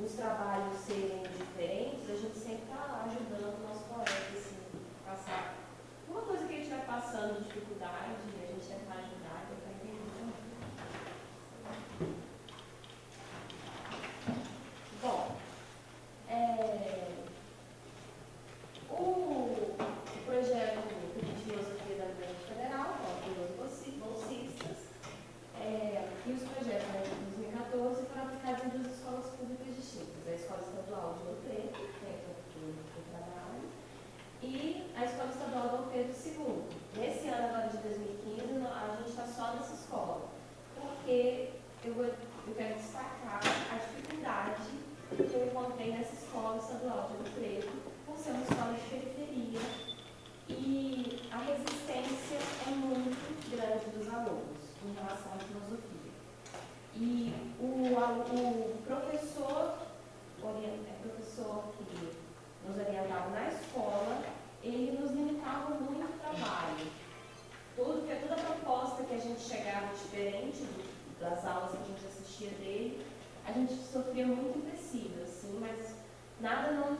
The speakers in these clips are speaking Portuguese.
os trabalhos serem diferentes, a gente sempre está lá ajudando o nosso colega, assim, passar uma coisa que ele estiver passando, dificuldade, a gente tentar ajudar, tentar entender também. Bom, o projeto de filosofia da Universidade Federal, os bolsistas, e os projetos de 2014 foram aplicados em duas escolas públicas distintas, a Escola Estadual de Ouro Preto, que é o trabalho, e a Escola Estadual Dom Pedro II. Nesse ano agora de 2015, a gente está só nessa escola, porque eu quero destacar a dificuldade que eu encontrei nessa Escola Estadual de Ouro Preto, por ser uma escola de periferia, e a resistência é muito grande dos alunos em relação à filosofia. E o professor que nos orientava na escola, ele nos limitava muito o trabalho. Toda a proposta que a gente chegava diferente das aulas que a gente assistia dele, a gente sofria muito empecilho, assim, mas nada não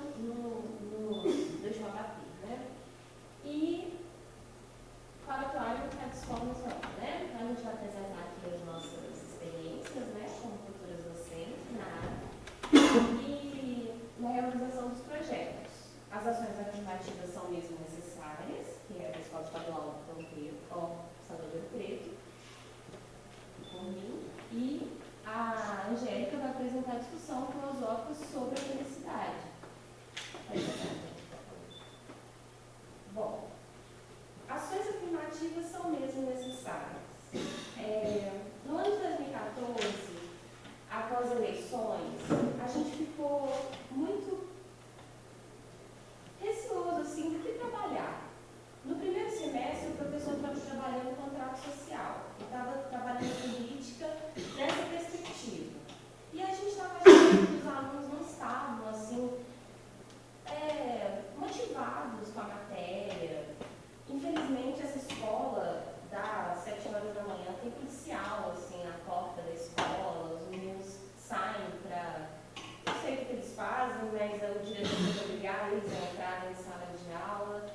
deixou abater, né? E para atuar no mercado de escola nacional, né? Então a gente vai apresentar aqui as nossas experiências, né, como futuras docentes na área e na realização dos projetos. As ações afirmativas são mesmo necessárias, que é a Escola Estadual de Ouro Preto, por mim, e a Angélica vai apresentar a discussão filosófica sobre a felicidade. Bom, ações afirmativas são mesmo necessárias. No ano de 2014, após eleições, a gente ficou muito receoso assim, do que trabalhar. No primeiro semestre, o professor estava trabalhando no contrato social, estava trabalhando política nessa perspectiva. E a gente estava achando que os alunos não estavam assim, motivados com a matéria. Infelizmente, essa escola, das 7 horas da manhã, tem policial assim, na porta da escola, os meninos saem para... Não sei o que eles fazem, mas o diretor vai obrigar eles a entrarem em sala de aula.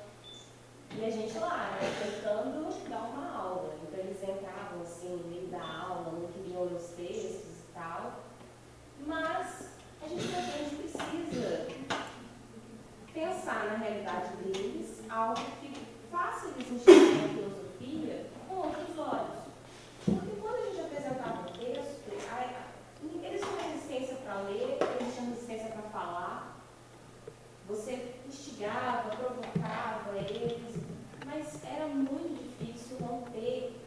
E a gente lá, né, tentando dar uma aula. Então, eles entravam assim, no meio da aula, não queriam ler os textos e tal. Mas a gente precisa pensar na realidade deles, algo que faça eles enxergarem a filosofia com outros olhos. Porque quando a gente apresentava um texto, eles tinham resistência para ler, eles tinham resistência para falar, você instigava, provocava eles, mas era muito difícil romper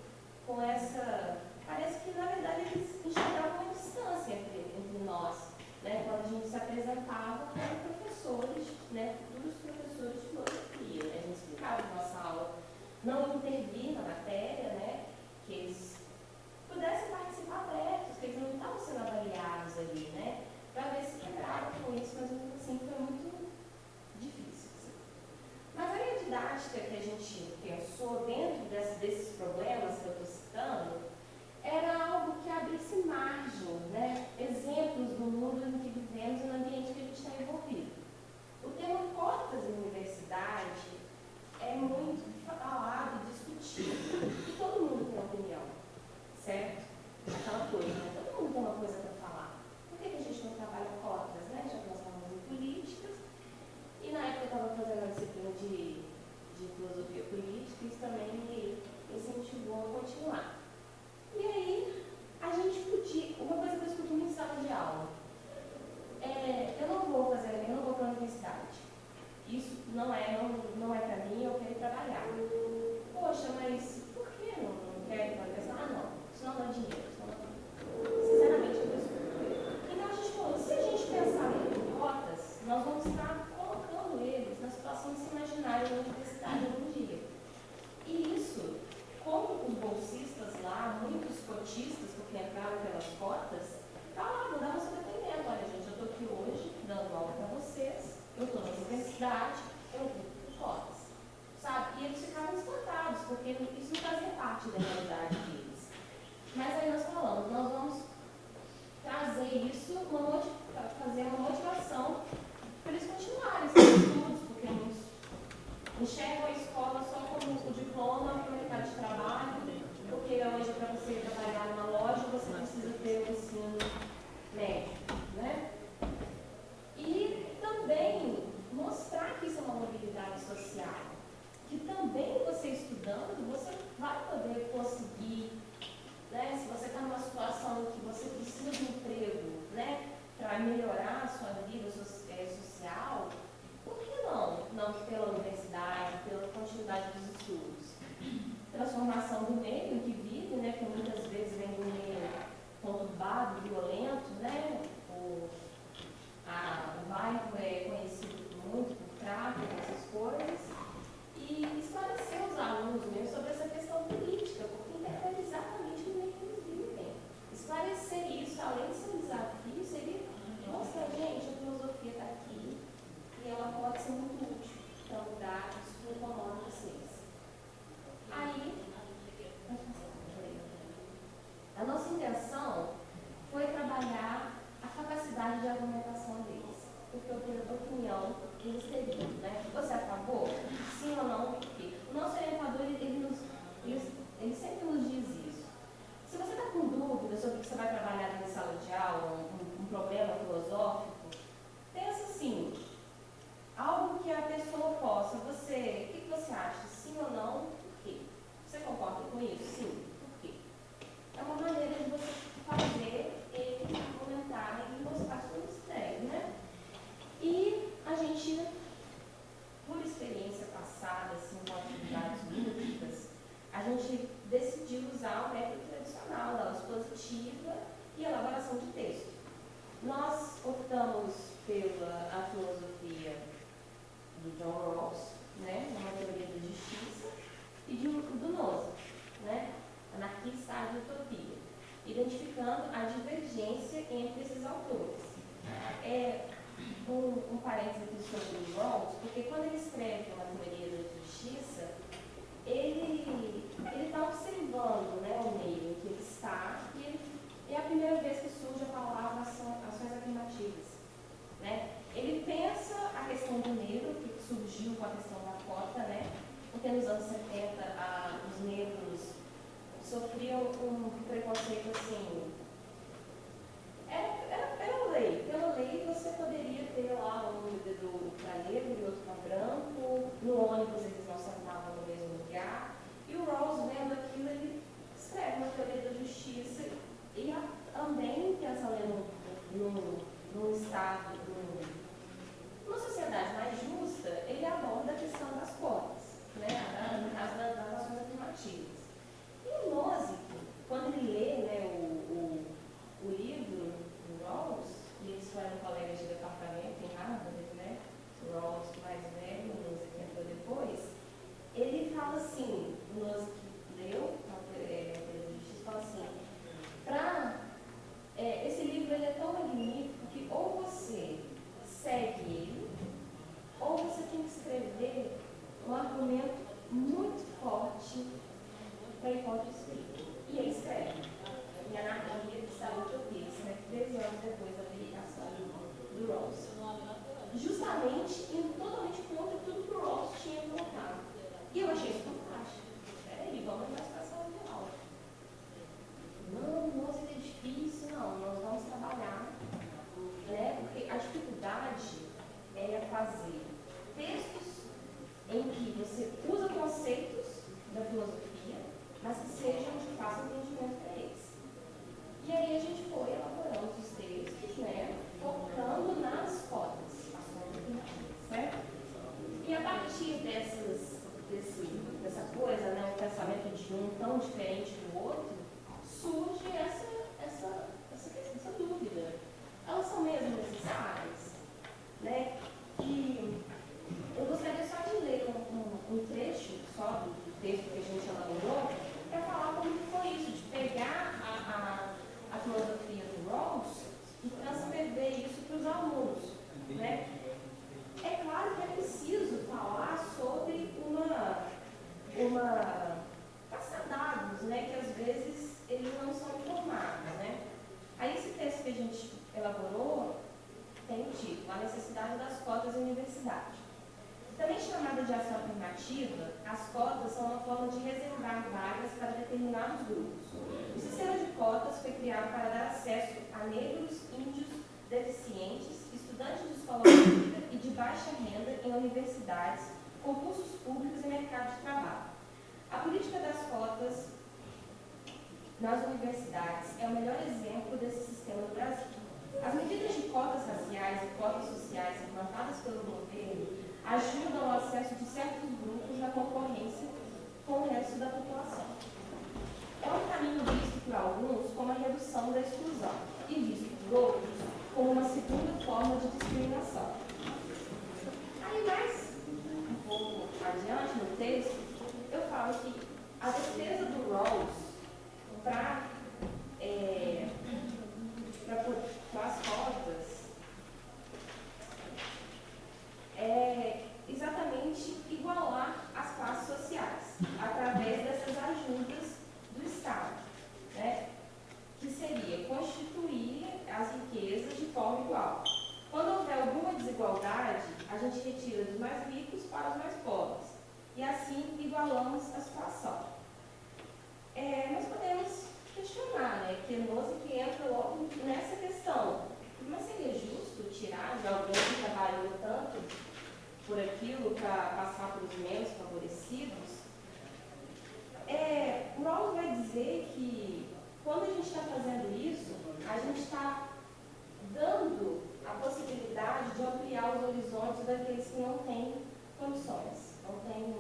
com essa... Parece que, na verdade, eles enxergavam uma distância entre nós, né? Quando a gente se apresentava como professores, né? Futuros professores de filosofia, né? A gente explicava a nossa aula, não intervinha isso, fazer uma motivação para eles continuarem seus estudos, porque eles enxergam a escola só como o diploma para o mercado de trabalho, porque hoje para você trabalhar numa loja você precisa ter o ensino médio, né? E também mostrar que isso é uma mobilidade social, que também você estudando, você vai poder conseguir, né, se você está numa situação em que você precisa de um emprego, né, para melhorar a sua vida social, por que não? Não pela universidade, pela continuidade dos estudos. Transformação do meio em que vive, né, que muitas vezes vem de um meio conturbado, violento, né, o bairro é conhecido muito por tráfico, essas coisas, e esclarecer os alunos mesmo sobre essa questão política, porque interfere exatamente no meio que eles vivem. Esclarecer isso, além de ser um desafio, seria mostrar, gente, a filosofia está aqui e ela pode ser muito útil para mudar o estudo econômico de vocês. Aí, a nossa intenção foi trabalhar a capacidade de argumentação deles, porque eu tenho a opinião que eles teriam, né? Você é a favor? Sim ou não? Por quê? O nosso orientador, ele sempre nos diz isso. Se você está com dúvida sobre o que você vai trabalhar na sala de aula, um problema filosófico, pensa assim, algo que a pessoa possa, o que você acha? Sim ou não? Por quê? Você concorda com isso? Sim. Por quê? É uma maneira de você fazer ele argumentar e mostrar suas ideias, né? E a gente, por experiência passada, assim, com atividades lúdicas, a gente decidiu usar o método tradicional da aula expositiva e elaboração de texto. Nós optamos pela a filosofia do John Rawls, né, uma teoria da justiça, e do Nozick, né, anarquista e utopia, identificando a divergência entre esses autores. Um parênteses aqui sobre o Rawls, porque quando ele escreve uma teoria da justiça, ele está observando, né, o meio em que ele está, e é a primeira vez que surge a palavra ações afirmativas. Né? Ele pensa a questão do negro, que surgiu com a questão da cota, né? Porque nos anos 70 os negros sofriam um preconceito assim. Era lei. Pela lei você poderia ter lá um vendedor para negro e outro para branco. No ônibus eles não sentavam no mesmo lugar. E o Rawls, vendo aquilo, ele escreve uma teoria da justiça e também pensa num estado, numa sociedade mais justa, ele aborda a questão das cotas, né? No caso das ações afirmativas. E o Nozick, quando ele lê, né, o a necessidade das cotas em universidade. Também chamada de ação afirmativa, as cotas são uma forma de reservar vagas para determinados grupos. O sistema de cotas foi criado para dar acesso a negros, índios, deficientes, estudantes de escola pública e de baixa renda em universidades, concursos públicos e mercado de trabalho. A política das cotas nas universidades é o melhor exemplo desse sistema no Brasil. As medidas de cotas raciais e cotas sociais implantadas pelo governo ajudam ao acesso de certos grupos na concorrência com o resto da população. É um caminho visto por alguns como a redução da exclusão e visto por outros como uma segunda forma de discriminação. Aí mais um pouco adiante no texto, eu falo que a defesa do Rawls para as cotas é exatamente igualar as classes sociais através dessas ajudas do Estado, né? Que seria constituir as riquezas de forma igual. Quando houver alguma desigualdade, a gente retira dos mais ricos para os mais pobres e assim igualamos a situação. Nós podemos questionar, né, que que entra logo nessa questão. Mas seria justo tirar de alguém que trabalhou tanto por aquilo para passar para os menos favorecidos? O Rawls vai dizer que quando a gente está fazendo isso, a gente está dando a possibilidade de ampliar os horizontes daqueles que não têm condições, não têm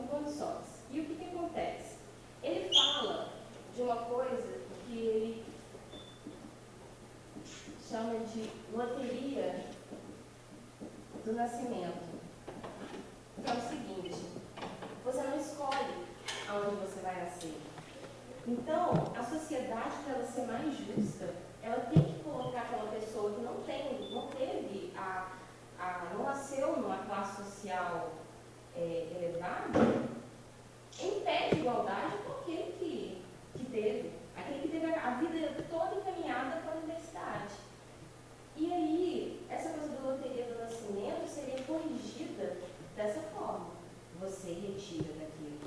condições. E o que acontece? Ele fala de uma coisa que ele chama de loteria do nascimento. Que é o seguinte: você não escolhe aonde você vai nascer. Então, a sociedade, para ela ser mais justa, ela tem que colocar aquela pessoa que não teve não nasceu numa classe social elevada, em pé de igualdade com aquele que teve a vida toda encaminhada para a universidade. E aí, essa coisa da loteria do nascimento seria corrigida dessa forma. Você retira daquele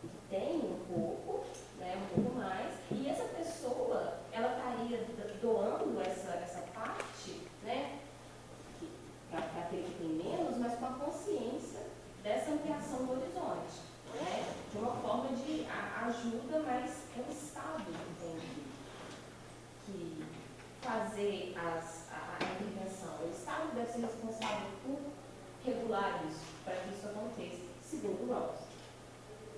que tem um pouco, né, um pouco mais, e essa pessoa, ela estaria doando essa parte, né, para aquele que tem menos, mas com a consciência dessa ampliação do horizonte, né, de uma forma de ajuda, mas é o Estado que tem que fazer a intervenção. O Estado deve ser responsável por regular isso, para que isso aconteça, segundo o Rawls.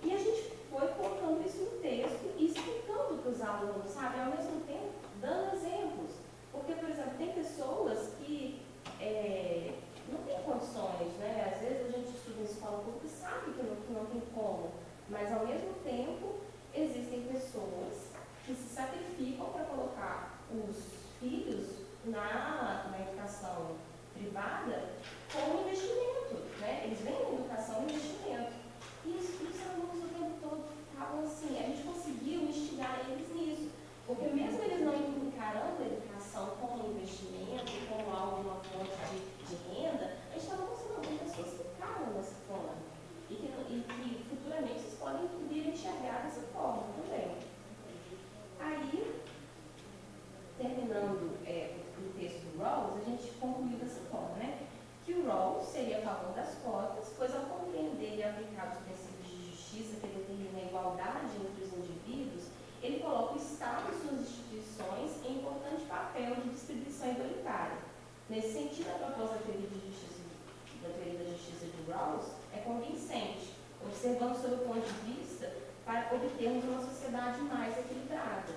E a gente foi colocando isso no texto e explicando para os alunos, sabe, ao mesmo tempo dando exemplos. Porque, por exemplo, tem pessoas que não têm condições, né? Às vezes a gente estuda em escola pública e sabe que não tem como, mas ao mesmo tempo existem pessoas que se sacrificam para colocar os filhos na educação privada como investimento, né? Eles veem a educação como investimento. E os alunos o tempo todo ficavam assim, a gente conseguiu instigar eles nisso, porque mesmo eles não encarando a educação como investimento, como algo, uma fonte de renda, a gente estava conseguindo pessoas que ficaram nessa forma e que futuramente vocês podem vir a enxergar dessa forma também. Aí, terminando o texto do Rawls, a gente concluiu dessa forma, né? Que o Rawls seria a favor das cotas, pois ao compreender e aplicar os princípios de justiça que determinam a igualdade entre os indivíduos, ele coloca o Estado e suas instituições em importante papel de distribuição igualitária. Nesse sentido, a proposta da teoria da justiça de Rawls é convincente, observando sob o ponto de vista para obtermos uma sociedade mais equilibrada,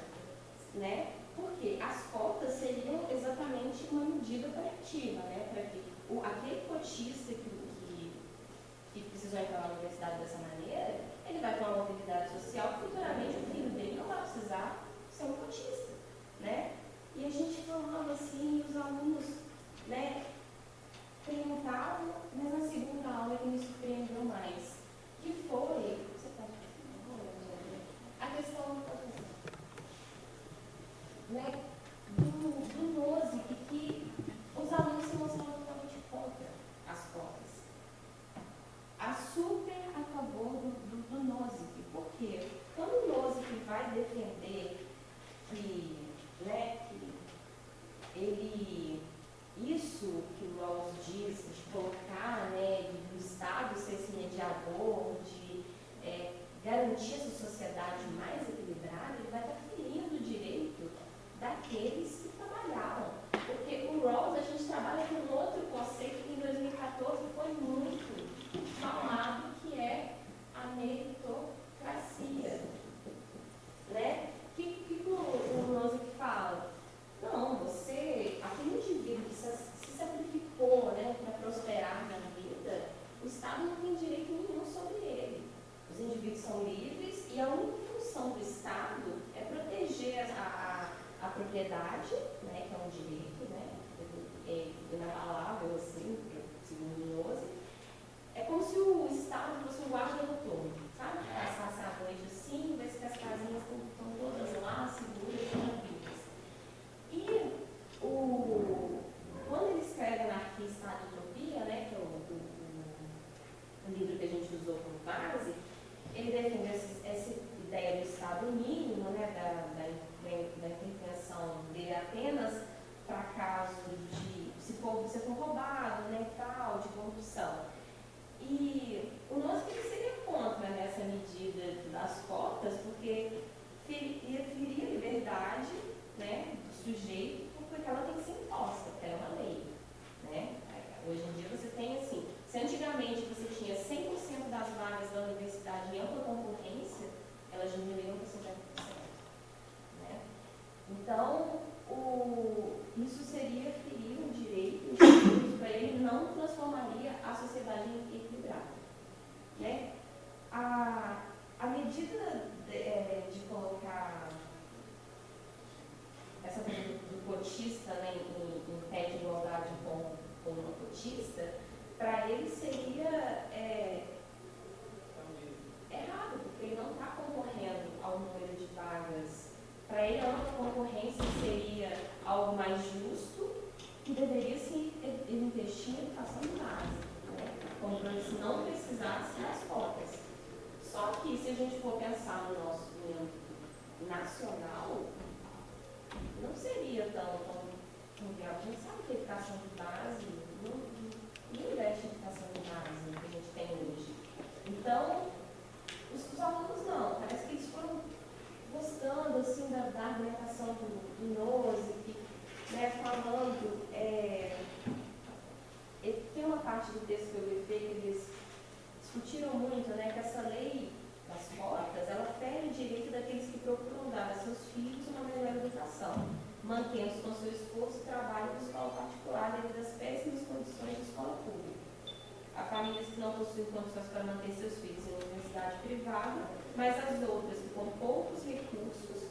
né? Porque as cotas seriam exatamente uma medida coletiva, né? Para que aquele cotista que precisou entrar na universidade dessa maneira, ele vai ter uma mobilidade social, futuramente o filho dele não vai precisar ser um cotista, né? E a gente falava assim, os alunos, né, perguntavam, mas na segunda aula que me surpreendeu mais, que foi, você pode a questão, né, do propriedade, né, que é um direito, né, inabalável, assim, segundo o Nozick. É como se o Estado fosse um guarda noturno, sabe? Passasse a noite assim, ver se as casinhas estão todas lá, seguras e tranquilas. E quando ele escreve Anarquia, Estado e Utopia, né, que é o livro que a gente usou como base, ele defende essa ideia do Estado mínimo, né, da intervenção dele apenas para caso de, se você for roubado, né, tal, de corrupção. E o nosso seria contra nessa medida das cotas, porque feriria a liberdade, né, do sujeito, porque ela tem que ser imposta, porque é uma lei. Né? Hoje em dia você tem assim, se antigamente você tinha 100% das vagas da universidade em ampla concorrência, elas diminuíram para 50%. Né? Então, isso seria ferir um direito, isso para ele não transformaria a sociedade em equilibrada. Né? A medida de colocar essa coisa do cotista, né, em pé de igualdade com uma cotista, para ele seria errado, porque ele não está concorrendo ao número de vagas. Para ele, a outra concorrência seria algo mais justo e deveria se investir em educação básica, né? Como se não precisasse das cotas. Só que, se a gente for pensar no nosso momento nacional, não seria tão viável. A gente sabe que a educação de base não investe em educação de base que a gente tem hoje. Então, os alunos não. Parece que eles foram gostando assim, da argumentação do Nozick, né, falando. Tem uma parte do texto que eu levei que eles discutiram muito, né, que essa lei das cotas, ela fere o direito daqueles que procuram dar a seus filhos uma melhor educação, mantendo-se com seu esforço e trabalho na escola particular devido às péssimas condições de escola pública. Há famílias que não possuem condições para manter seus filhos em universidade privada, mas as outras que com poucos recursos,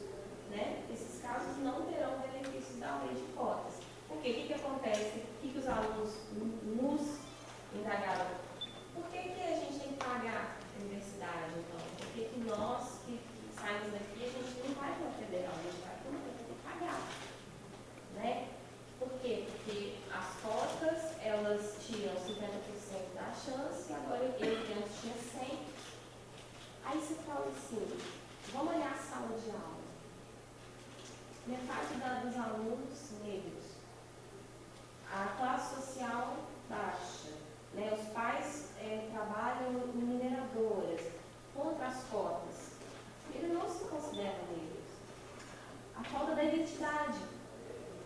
né, esses casos não terão benefícios da lei de cotas. Porque o que acontece? O que os alunos nos indagaram? Por que a gente tem que pagar a universidade, então? Por que nós que saímos daqui, a gente não vai para a federal, a gente vai para uma que tem que pagar? Né? Por quê? Porque as cotas, elas tiram 50% da chance, e agora eu antes tinha 100%. Aí você fala assim, vamos olhar a sala de aula. Metade dos alunos negros, a classe social baixa, né? Os pais trabalham em mineradoras, contra as cotas. Ele não se considera negros. A falta da identidade.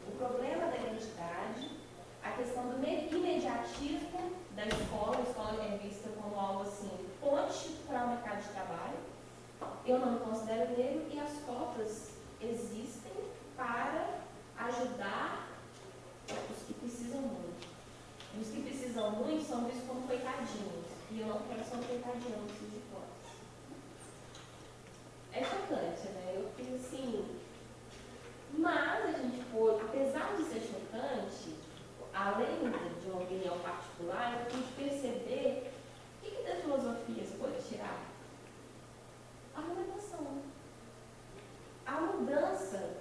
O problema da identidade, a questão do imediatismo da escola, a escola é vista como algo assim, ponte para o mercado de trabalho. Eu não me considero negro e as cotas existem para ajudar os que precisam muito. E os que precisam muito são vistos como coitadinhos. E eu não quero ser um coitadinho, não preciso de cotas. É chocante, né? Eu fiz assim. Mas a gente pôde, apesar de ser chocante, além de uma opinião particular, eu pude perceber o que da filosofia se pode tirar? A renovação. A mudança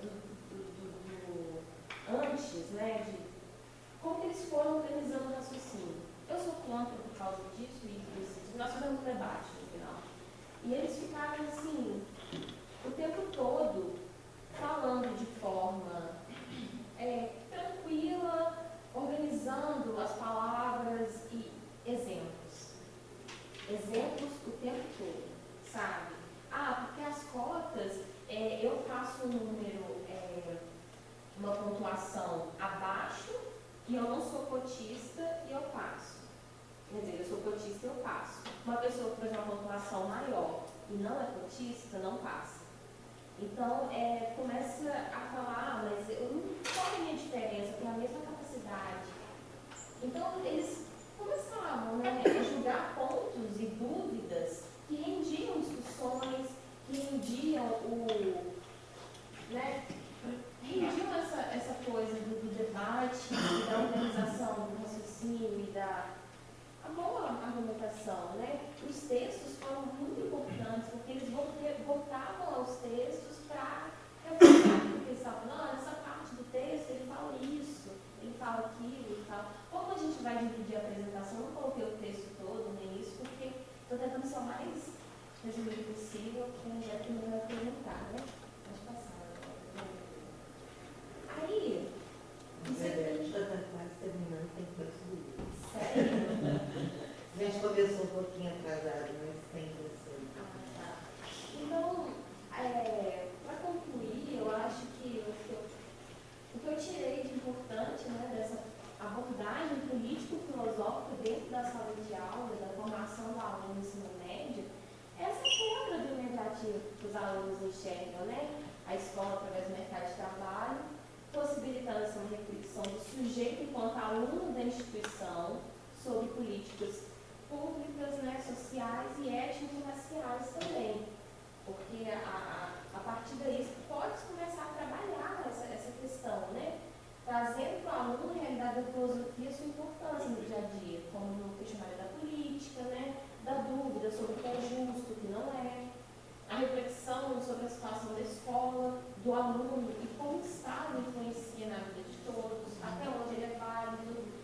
antes, né, de como eles foram organizando o raciocínio. Eu sou contra por causa disso e disso. Nós tivemos um debate no final. E eles ficaram assim, o tempo todo, falando de forma tranquila, organizando as palavras e exemplos. Exemplos o tempo todo, sabe? Porque as cotas, eu faço um número, uma pontuação abaixo, e eu não sou cotista e eu passo. Quer dizer, eu sou cotista e eu passo. Uma pessoa que faz uma pontuação maior e não é cotista, não passa. Então, começa a falar, mas qual é a minha diferença? Eu tenho a mesma capacidade. Então, eles começavam, né, a julgar pontos e dúvidas que rendiam discussões, que rendiam rendiam gente vai dividir a apresentação, eu não coloquei o texto todo, nem isso, porque estou tentando ser o mais resumido possível, porque é que não vai perguntar, né? Pode passar. Aí, A gente está quase terminando, tem que subir. sério? A gente começou um pouquinho atrasado, mas tem que ser. Tá. Então, para concluir, eu acho que o que eu tirei de importante, né, dessa abordagem político-filosófica dentro da sala de aula, da formação do aluno no ensino médio, é essa quebra do imediatismo que os alunos enxergam, né? A escola através do mercado de trabalho, possibilitando essa reflexão do sujeito enquanto aluno da instituição sobre políticas públicas, né, sociais e étnico-raciais também. Porque a partir daí você pode começar a trabalhar essa questão, né? Trazendo para o aluno a realidade da filosofia sua importância no dia a dia, como no questionário da política, né? Da dúvida sobre o que é justo, o que não é, a reflexão sobre a situação da escola, do aluno e como o Estado influencia na vida de todos, até onde ele é válido.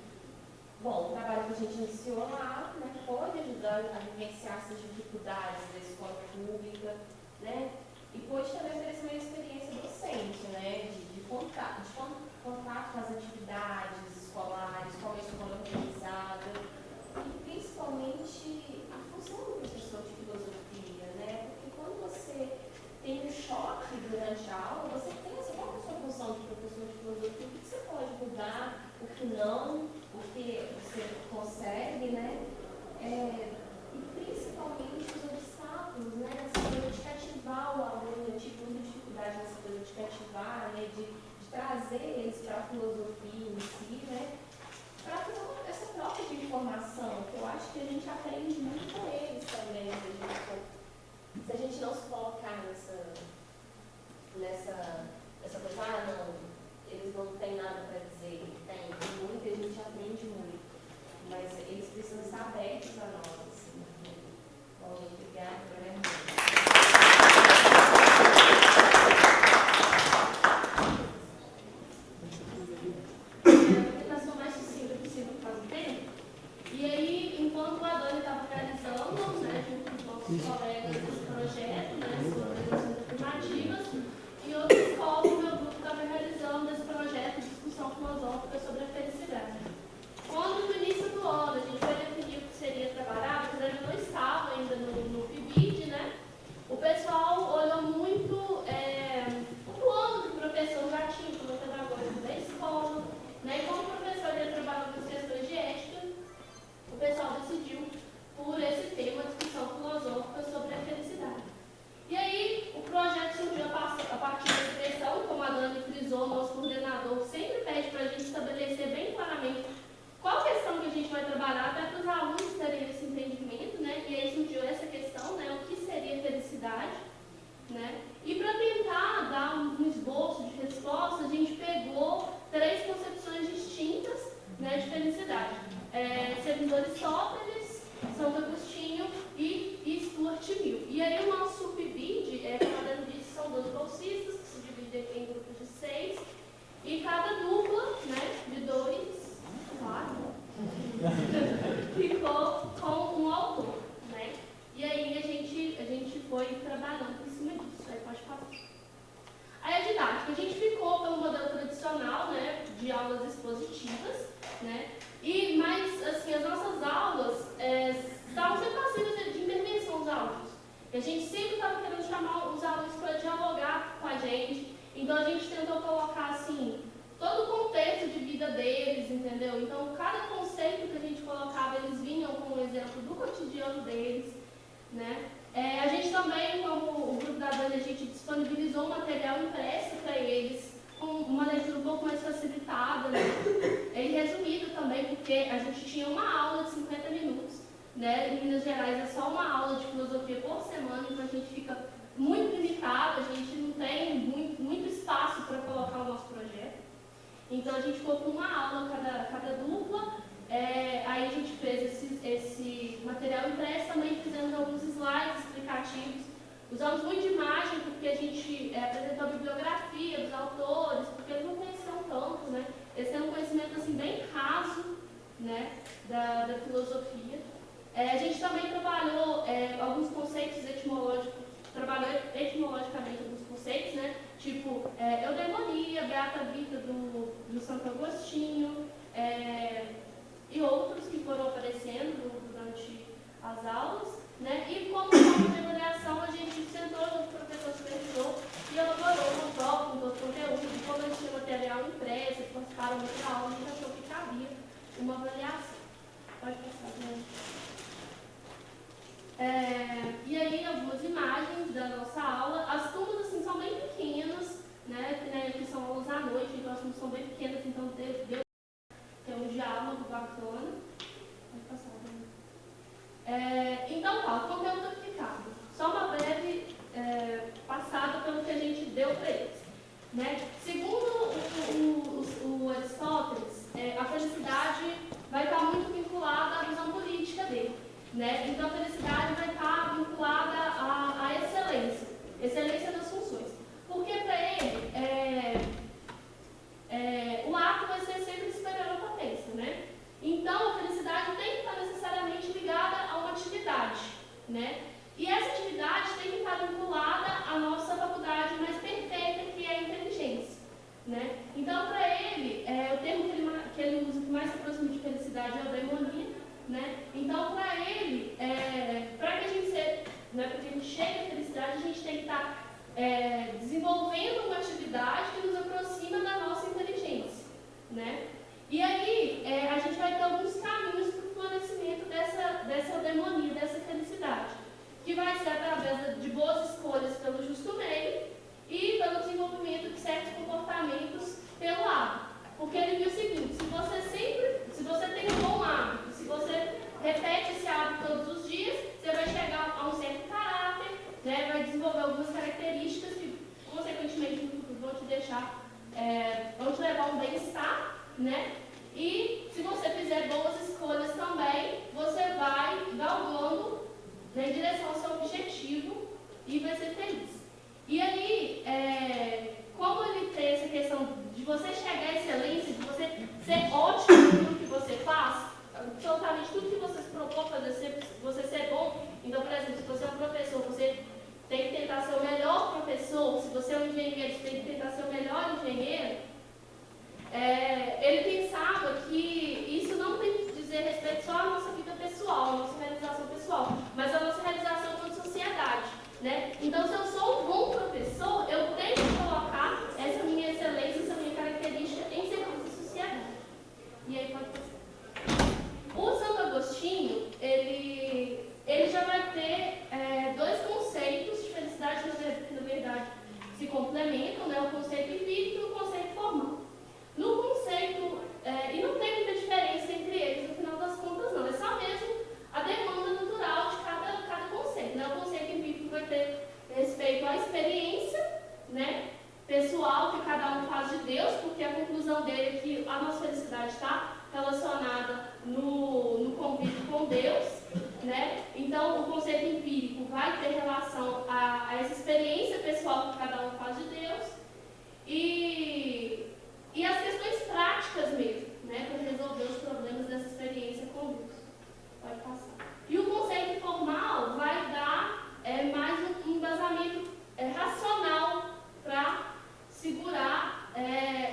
Bom, o trabalho que a gente iniciou lá, né, pode ajudar a vivenciar essas dificuldades da escola pública, né, e pode também oferecer uma experiência docente, né, de contato com as atividades escolares, como a escola é organizada, e principalmente a função do professor de filosofia, né, porque quando você tem um choque durante a aula, você pensa qual é a sua função de professor de filosofia, o que você pode mudar, o que não, o que você consegue, né? E principalmente os obstáculos, né? Essa coisa de cativar o aluno, eu tive muita dificuldade nessa coisa de cativar, né? De trazer eles para a filosofia em si, né? Para ter essa troca de informação, que eu acho que a gente aprende muito com eles também, se a gente não se colocar nessa coisa, não, eles não têm nada para dizer, tem muito e a gente aprende muito, mas eles precisam estar abertos a nós. Assim. Bom, obrigada por me a apresentação mais sucinta possível por causa do tempo. E aí, enquanto a Dani estava realizando, né, junto com os nossos colegas, esse projeto, né, sobre as afirmativas, em outra escola, o meu grupo estava realizando esse projeto de discussão filosófica sobre a felicidade. Quando, no início do ano, a gente foi definir o que seria trabalhado, porque a gente não estava ainda no PIBID, né? O pessoal olhou muito o plano que o professor já tinha como pedagógico da escola, né? E como o professor ia trabalhar com as questões de ética, o pessoal decidiu por esse tema, discussão filosófica sobre a felicidade. E aí, o projeto surgiu a partir da expressão, como a Dani frisou, nosso coordenador sempre pede para a gente estabelecer bem claramente qual questão que a gente vai trabalhar, até para os alunos terem esse entendimento, né? E aí surgiu essa questão, né? O que seria felicidade, né? E para tentar dar um esboço de resposta, a gente pegou 3 concepções distintas, né, de felicidade. Segundo Aristóteles, Santo Agostinho e Stuart Mill. E aí o nosso PIBID, como a Dani disse, são 12 bolsistas, que se dividem em grupos de 6, e cada dupla, né, de 2, claro, ficou com um autor, né? E aí a gente foi trabalhando em cima disso. Aí pode falar. Aí a didática, a gente ficou pelo modelo tradicional, né, de aulas expositivas, né? Mas, assim, as nossas aulas estavam sempre passíveis de intervenção dos alunos. A gente sempre estava querendo chamar os alunos para dialogar com a gente. Então, a gente tentou colocar, assim, todo o contexto de vida deles, entendeu? Então, cada conceito que a gente colocava, eles vinham com um exemplo do cotidiano deles, né? A gente também, como o grupo da Dani, a gente disponibilizou material impresso para eles, com uma leitura um pouco mais facilitada, né? E resumido também, porque a gente tinha uma aula de 50 minutos, né? Em Minas Gerais é só uma aula de filosofia por semana, então a gente fica muito limitado, a gente não tem muito espaço para colocar o nosso projeto. Então a gente ficou com uma aula cada dupla, aí a gente fez esse material impresso, também fizemos alguns slides explicativos. Usamos muito de imagem, porque a gente apresentou a bibliografia dos autores, porque eles não conheciam tanto, né? Eles têm um conhecimento assim, bem raso, né? Beata Vita do Santo Agostinho, e outros que foram aparecendo durante as aulas, né? E como forma de avaliação, a gente sentou junto com o professor supervisor e elaborou uma prova com todo o conteúdo, como eles tinham material impresso, eles participaram muito da aula, a gente achou que cabia uma avaliação. Pode passar, né? E aí, algumas imagens da nossa aula. As turmas, assim, são bem pequenas, né? Que são aulas à noite, então as turmas são bem pequenas, então deu ter um diálogo bacana. Pode passar, né? Então, tá, o conteúdo aplicado. Só uma breve passada pelo que a gente deu para eles. Né? Segundo o Aristóteles, a felicidade vai estar muito vinculada à visão política dele. Né? Então, a felicidade vai estar vinculada à excelência das funções. Porque, para ele, o ato vai ser sempre superior à potência. Né? Então, a felicidade tem que estar necessariamente ligada a uma atividade. Né? E essa atividade tem que estar vinculada à nossa faculdade mais perfeita, que é a inteligência. Né? Então, para ele, o termo que ele usa que mais se aproxima de felicidade é a eudaimonia. Né? Então, para ele, para que a gente chegue à felicidade, a gente tem que estar desenvolvendo uma atividade que nos aproxima da nossa inteligência. Né? E aí, a gente vai ter alguns caminhos para o florescimento dessa eudaimonia, dessa felicidade, que vai ser através de boas escolhas pelo justo meio e pelo desenvolvimento de certos comportamentos pelo hábito. Porque ele viu o seguinte: se você tem um bom hábito, se você repete esse hábito todos os dias, você vai chegar a um certo caráter, né, vai desenvolver algumas características que, consequentemente, no futuro vão te deixar, vão te levar a um bem-estar, né? E se você fizer boas escolhas também, você vai galgando em direção ao seu objetivo e vai ser feliz. E aí, como ele tem essa questão de você chegar à excelência, de você ser ótimo em tudo que você faz, absolutamente tudo que você se propõe fazer, você ser bom. Então, por exemplo, se você é um professor, você tem que tentar ser o melhor professor. Se você é um engenheiro, você tem que tentar ser o melhor engenheiro. Ele pensava que isso não tem que dizer respeito só à nossa vida pessoal, à nossa realização pessoal, mas à nossa realização como sociedade. Né? Então, se eu sou um bom professor, eu tenho que colocar essa minha excelência, essa minha característica em serviço à sociedade. E aí pode passar. O Santo Agostinho, ele já vai ter dois conceitos de felicidade que, na verdade, se complementam, né? O conceito empírico e o conceito formal. No conceito, e não tem muita diferença entre eles, no final das contas, não. É só mesmo a demanda natural de cada conceito. Né? O conceito empírico vai ter respeito à experiência, né, pessoal que cada um faz de Deus, porque a conclusão dele é que a nossa felicidade está relacionada no convívio com Deus. Né? Então, o conceito empírico vai ter relação a essa experiência pessoal que cada um faz de Deus e as questões práticas mesmo, né, para resolver os problemas dessa experiência com Deus. Pode passar. E o conceito formal vai dar mais um embasamento racional para segurar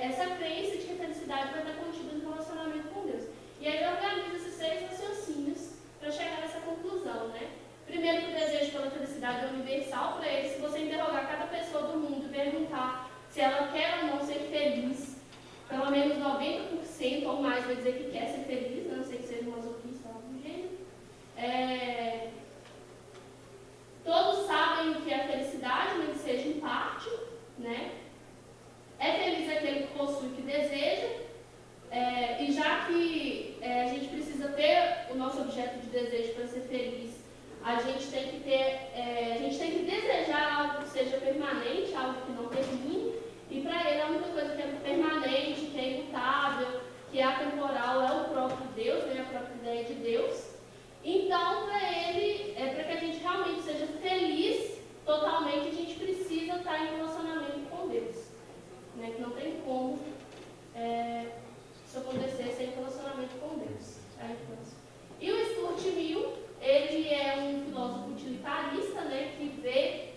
essa crença de que a felicidade vai estar contida no relacionamento com Deus. E aí ele organiza esses 6 raciocínios para chegar nessa conclusão. Né? Primeiro, que o desejo pela felicidade é universal. Para ele, se você interrogar cada pessoa do mundo e perguntar se ela quer ou não ser feliz, pelo menos 90% ou mais vai dizer que quer ser feliz, a não ser que seja masoquista ou algo do gênero. Todos sabem o que é a felicidade, nem que seja em parte. Né? É feliz aquele que possui o que deseja. E já que a gente precisa ter o nosso objeto de desejo para ser feliz, a gente tem que desejar algo que seja permanente, algo que não termine. E para ele a única coisa que é permanente, que é imutável, que é atemporal, é o próprio Deus, né, a própria ideia de Deus. Então, para ele, para que a gente realmente seja feliz totalmente, a gente precisa estar em relacionamento com Deus. Né, que não tem como isso acontecer sem relacionamento com Deus. E o Stuart Mill, ele é um filósofo utilitarista, né, que vê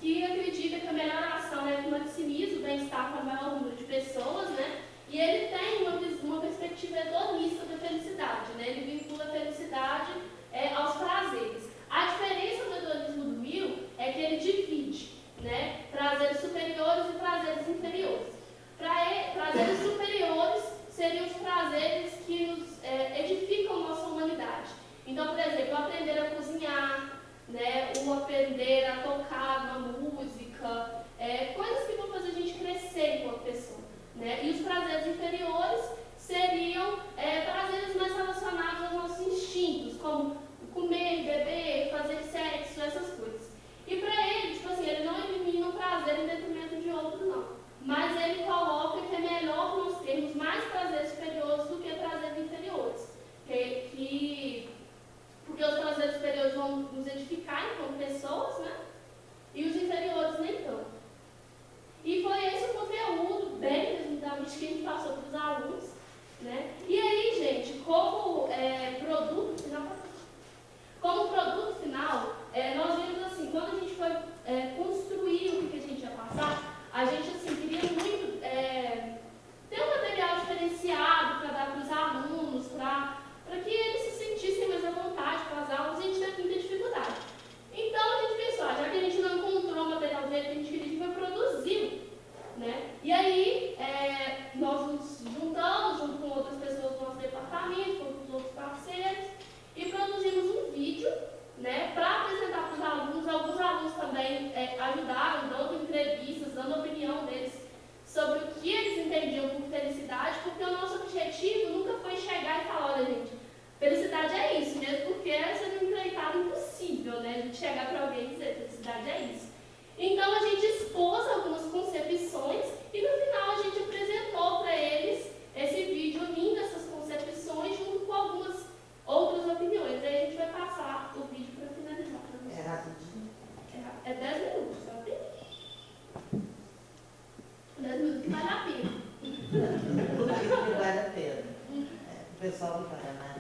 Que acredita que a melhor ação é que maximiza o bem-estar para o maior número de pessoas, né? E ele tem uma perspectiva hedonista da felicidade, né? Ele vincula a felicidade aos prazeres. A diferença do hedonismo do Mill é que ele divide, né? Prazeres superiores e prazeres inferiores. Prazeres superiores seriam os prazeres que nos edificam nossa humanidade. Então, por exemplo, aprender a cozinhar, né? O aprender a tocar uma música, coisas que vão fazer a gente crescer enquanto pessoa, né? E os prazeres inferiores seriam prazeres mais relacionados aos nossos instintos, como comer, beber, fazer sexo, essas coisas. E para ele, tipo assim, ele não elimina um prazer em detrimento de outro, não. Mas ele coloca que é melhor nós termos mais prazeres superiores do que prazeres inferiores. Porque os prazeres superiores vão nos edificar enquanto pessoas, né? E os inferiores nem tanto. E foi esse o conteúdo, bem resumidamente, que a gente passou para os alunos, né? E aí, gente, como produto final, nós vimos assim, quando a gente foi construir o que a gente ia passar, a gente assim, queria muito ter um material diferenciado para dar para os alunos, para que eles se sentissem mais à vontade com as aulas, e a gente teve muita dificuldade. Então a gente pensou, já que a gente não encontrou o material do jeito que a gente queria, a gente vai produzir, né? E aí nós nos juntamos junto com outras pessoas do nosso departamento, com os outros parceiros, e produzimos um vídeo, né, para apresentar para os alunos. Alguns alunos também ajudaram, dando entrevistas, dando a opinião deles sobre o que eles entendiam por felicidade, porque o nosso objetivo nunca foi chegar e falar, olha gente, felicidade é isso, mesmo porque seria um empreitada impossível, né, a gente chegar para alguém e dizer felicidade é isso. Então a gente expôs algumas concepções e no final a gente apresentou para eles esse vídeo unindo essas concepções junto com algumas outras opiniões. Aí a gente vai passar o vídeo para finalizar. É rapidinho? É 10 minutos, sabe? 10 minutos que vale a pena. Tudo isso que vale a pena. O pessoal do Paraná.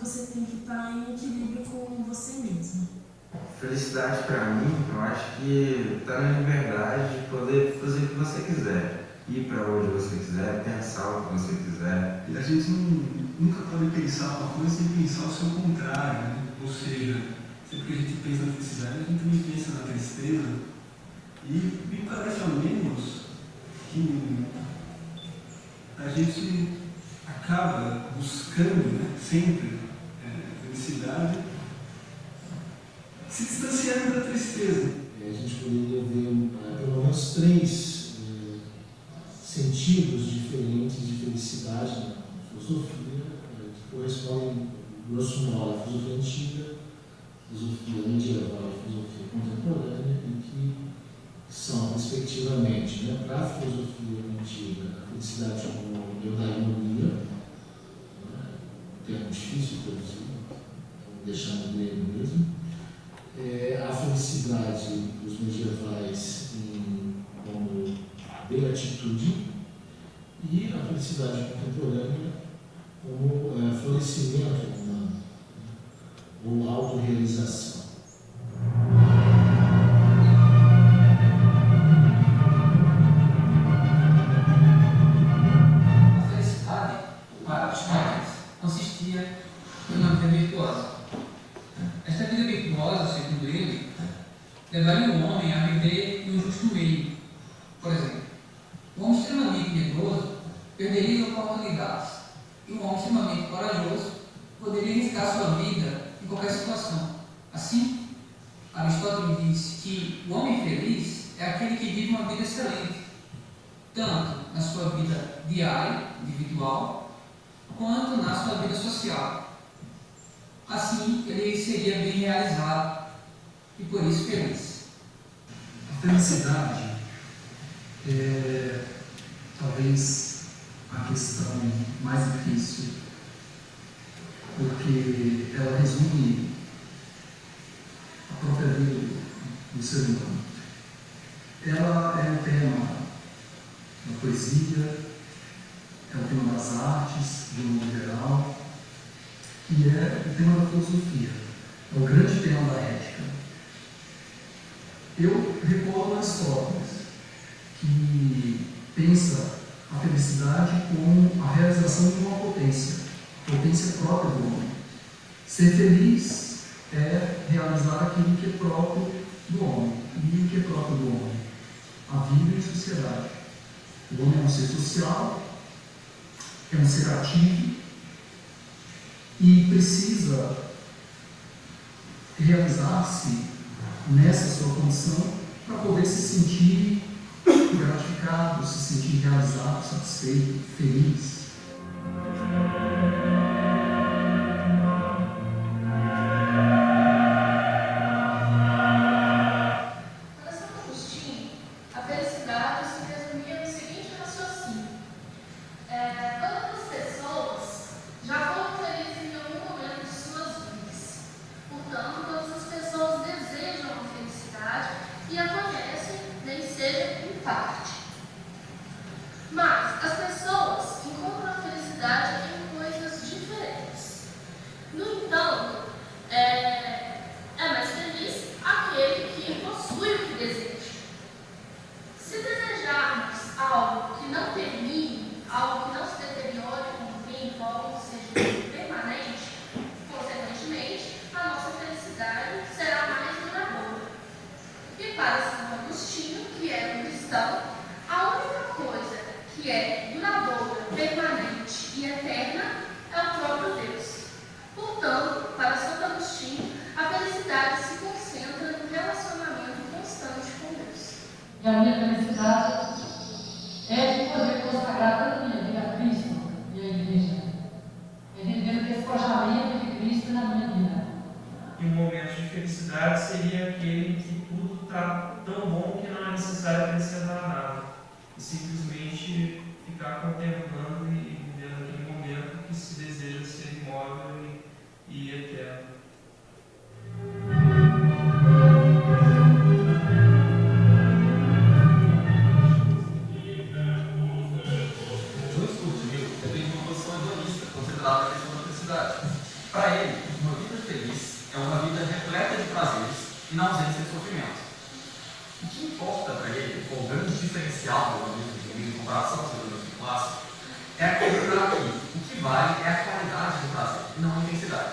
Você tem que estar em equilíbrio com você mesmo. Felicidade para mim, eu acho que está na liberdade de poder fazer o que você quiser, ir para onde você quiser, pensar o que você quiser. E a gente nunca pode pensar uma coisa sem pensar o seu contrário, né? Ou seja, sempre que a gente pensa na felicidade, a gente também pensa na tristeza. E parece ao menos que a gente acaba buscando, né, sempre felicidade, se distanciando da tristeza. A gente poderia ver pelo menos 3 sentidos diferentes de felicidade na filosofia, que correspondem, grosso modo, à filosofia antiga, filosofia medieval e filosofia contemporânea, e que são, respectivamente, né, para a filosofia antiga, a felicidade como eudaimonia, termo difícil de traduzir, vamos deixar no grego mesmo. A felicidade dos medievais como beatitude, e a felicidade contemporânea como florescimento humano, né? Ou autorrealização. A felicidade, para os jovens, consistia em uma vida virtuosa. Esta vida virtuosa, segundo ele, levaria o homem a viver no justo meio. Por exemplo, o homem extremamente medroso perderia oportunidades, e o homem extremamente corajoso poderia arriscar sua vida em qualquer situação. Assim, Aristóteles disse que o homem feliz é aquele que vive uma vida excelente, tanto na sua vida diária, individual, quanto na sua vida social. Assim, ele seria bem realizado e por isso feliz. A felicidade é talvez a questão mais difícil, porque ela resume a própria vida do ser humano. Ela é o tema da poesia, é o tema das artes, de um modo geral, e é o tema da filosofia, é o grande tema da ética. Eu recordo Aristóteles, que pensa a felicidade como a realização de uma potência própria do homem. Ser feliz é realizar aquilo que é próprio do homem. E o que é próprio do homem? A vida em sociedade. O homem é um ser social, é um ser ativo e precisa realizar-se nessa sua condição para poder se sentir gratificado, se sentir realizado, satisfeito, feliz. Para Santo Agostinho, a felicidade se resumia no seguinte raciocínio: todas as pessoas já foram felizes em algum momento de suas vidas. Portanto, todas as pessoas desejam a felicidade e a conhecem, nem seja em parte. Mas as pessoas encontram a felicidade em coisas diferentes. No entanto, é mais feliz aquele que possui o que deseja. Se desejarmos algo que não termine, algo que não se deteriore com o tempo, algo que seja permanente, consequentemente, a nossa felicidade será mais duradoura. E para Santo Agostinho, que era um cristão, a única coisa que é duradoura, permanente e eterna é o próprio Deus. Portanto, para Santo Agostinho, a felicidade se concentra no relacionamento constante com Deus. E a minha felicidade é de poder consagrar toda a minha vida a Cristo e à Igreja. É viver o despojamento de Cristo na minha vida. E um momento de felicidade seria aquele em que tudo está tão bom que não é necessário acrescentar nada. E simplesmente ficar contemplando e vivendo aquele momento que se deseja ser imóvel e eterno. João Sturgill defende uma posição hedonista quando se trata da questão da felicidade. Para ele, uma vida feliz é uma vida repleta de prazeres e na ausência de sofrimento. O que importa para ele, o grande diferencial do hedonismo em comparação ao hedonismo clássico, é acreditar que o que vale é a qualidade do prazer e não a intensidade.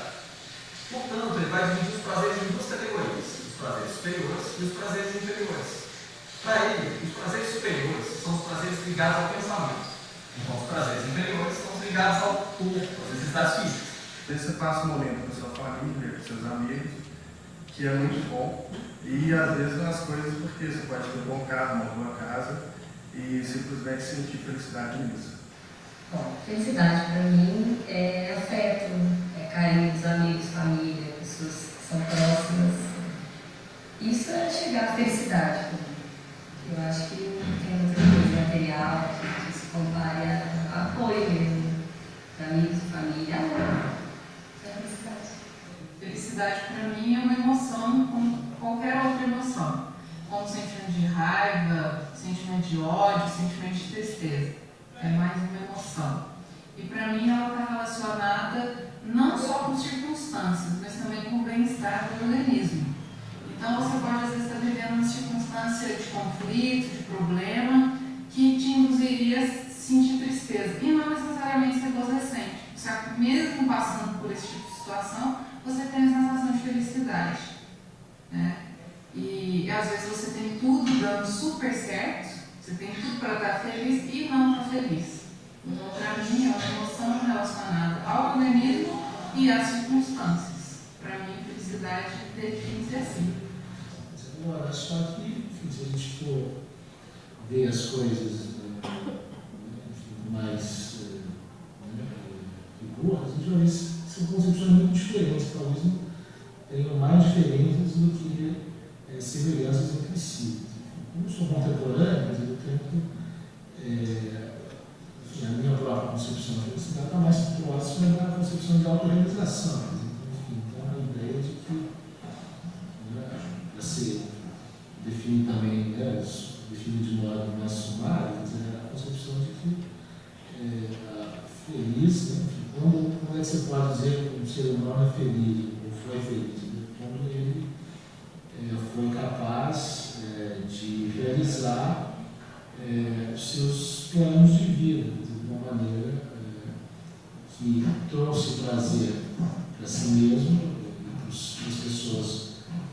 Portanto, ele vai dividir os prazeres em duas categorias: os prazeres superiores e os prazeres inferiores. Para ele, os prazeres superiores são os prazeres ligados ao pensamento, enquanto os prazeres inferiores são os ligados ao corpo, às necessidades físicas. Você passa um momento com a sua família, com seus amigos, que é muito bom, e às vezes nas coisas, porque você pode ter um bom carro, uma boa casa, e simplesmente sentir felicidade nisso. Bom, felicidade para mim é afeto, é carinho dos amigos, família, pessoas que são próximas. Isso é chegar à felicidade. Eu acho que não tem outra coisa material que se compare a apoio mesmo, de amigos e família. Amor. É a felicidade. Felicidade para mim é uma emoção como qualquer outra emoção. Como sentimento de raiva, sentimento de ódio, sentimento de tristeza. é mais uma emoção. E para mim ela está relacionada não só com circunstâncias, mas também com o bem-estar do organismo. Então você pode às vezes estar vivendo uma circunstância de conflito, de problema, que te induziria a sentir tristeza. E não necessariamente ser adolescente. Só que mesmo passando por esse tipo de situação, você tem a sensação de felicidade. Né? E às vezes você tem tudo dando super certo, você tem tudo para estar feliz e não está feliz. Então, para mim, é uma emoção relacionada ao organismo e às circunstâncias. Para mim, felicidade define-se assim. Agora, só que, enfim, se a gente for ver as coisas mais rigorosas, a gente vai ver que são concepções muito diferentes, talvez não tenham mais diferenças do que semelhanças entre si. Como sou contemporâneo, eu tento, a minha própria concepção de felicidade está mais próxima da concepção de autorrealização. Enfim, então a ideia de que, para ser definido também, definido de modo mais sumário, a concepção de que feliz, enfim, quando é que você pode dizer que um ser humano é feliz, ou foi feliz? Quando ele foi capaz de realizar os seus planos de vida de uma maneira que trouxe prazer para si mesmo e para as pessoas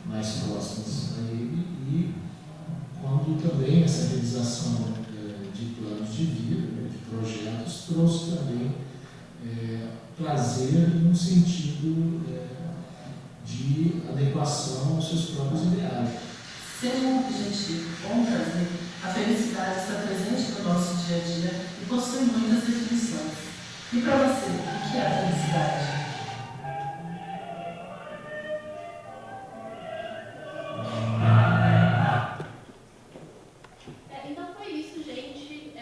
mais próximas a ele, e quando também essa realização de planos de vida, de projetos, trouxe também prazer no sentido de adequação aos seus próprios ideais. Ser um objetivo ou um prazer, a felicidade está presente no nosso dia a dia e possui muitas definições. E para você, o que é a felicidade? Então foi isso, gente.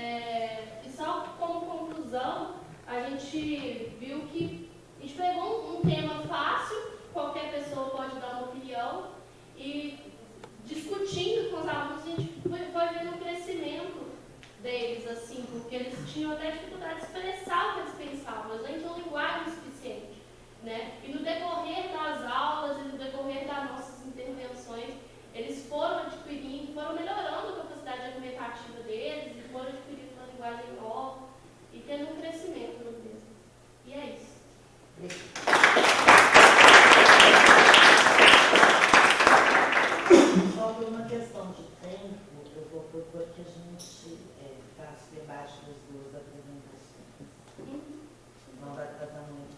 E só como conclusão, a gente viu que a gente pegou um tema fácil, qualquer pessoa pode dar uma opinião, e discutindo com os alunos, a gente foi vendo o crescimento deles, assim, porque eles tinham até dificuldade de expressar o que eles pensavam, mas não tinham linguagem suficiente, né? E no decorrer das aulas e no decorrer das nossas intervenções, eles foram adquirindo, foram melhorando a capacidade argumentativa deles, e foram adquirindo uma linguagem nova e tendo um crescimento no mesmo. E é isso. Só por uma questão de tempo, eu vou propor que a gente faça debate das duas apresentações. Não vai tratar muito